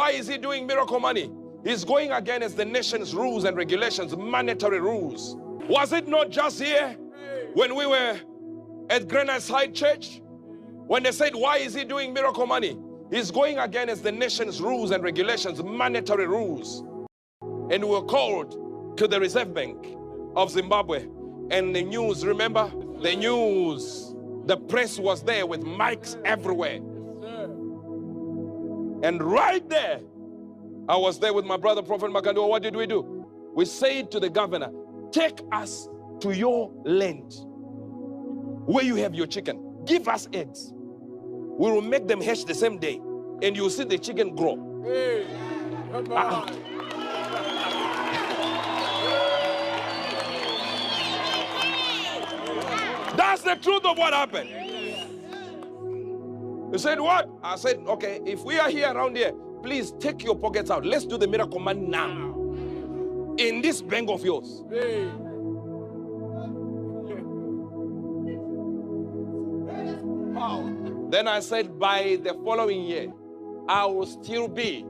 why is he doing miracle money? He's going against the nation's rules and regulations, monetary rules. Was it not just here when we were at Granite Side Church? When they said, why is he doing miracle money? He's going against the nation's rules and regulations, monetary rules. And we were called to the Reserve Bank of Zimbabwe. And the news, remember? The news, the press was there with mics everywhere. And right there, I was there with my brother, Prophet Vamakandiwa. What did we do? We said to the governor, take us to your land where you have your chicken. Give us eggs. We will make them hatch the same day. And you'll see the chicken grow. Hey, come on. That's the truth of what happened. You said what? I said, okay, if we are here around here, please take your pockets out. Let's do the miracle money now. In this bank of yours. Hey. Then I said, by the following year, I will still be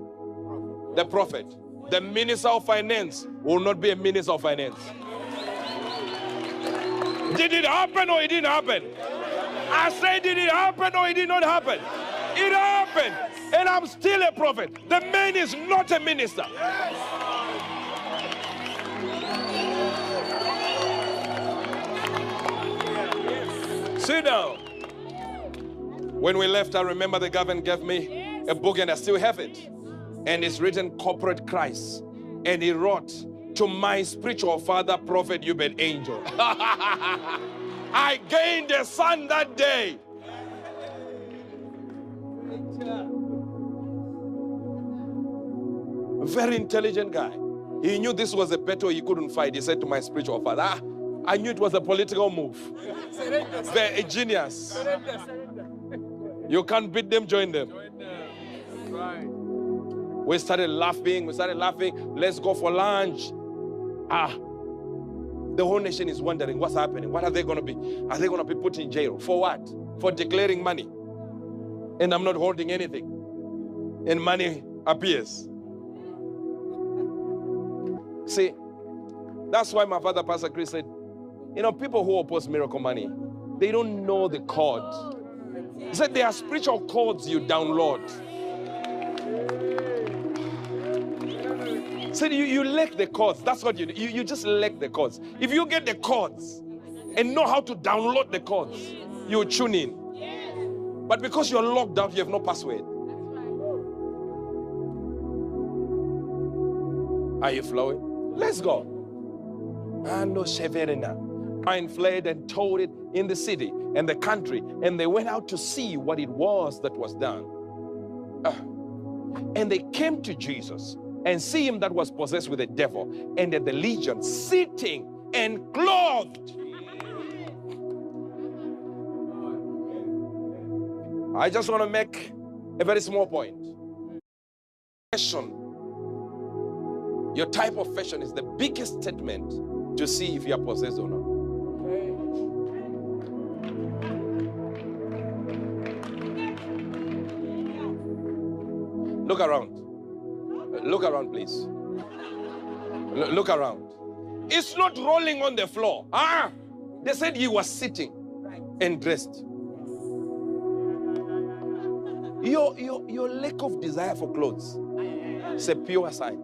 the prophet. The minister of finance will not be a minister of finance. Did it happen or it didn't happen? I said, did it happen or it did not happen? It happened. And I'm still a prophet. The man is not a minister. Sit down. When we left, I remember the government gave me a book, and I still have it. And it's written Corporate Christ. And he wrote, to my spiritual father, Prophet Ubert Angel. I gained a son that day. A very intelligent guy. He knew this was a battle he couldn't fight. He said to my spiritual father, I knew it was a political move. They're a genius. You can't beat them, join them. Right. We started laughing. Let's go for lunch. The whole nation is wondering what's happening. What are they going to be? Are they going to be put in jail? For what? For declaring money. And I'm not holding anything. And money appears. See, that's why my father, Pastor Chris, said, you know, people who oppose miracle money, they don't know the code. He said there are spiritual codes you download. He said you lack the codes. That's what you do. You just lack the codes. If you get the codes and know how to download the codes, you tune in. But because you're locked out, you have no password. Are you flowing? Let's go. Mine fled and told it in the city and the country, and they went out to see what it was that was done. And they came to Jesus and see him that was possessed with a devil, and at the legion sitting and clothed. I just want to make a very small point. Fashion, your type of fashion is the biggest statement to see if you are possessed or not. Look around. Look around, please. Look around. It's not rolling on the floor. They said he was sitting and dressed. Your lack of desire for clothes is a pure sign.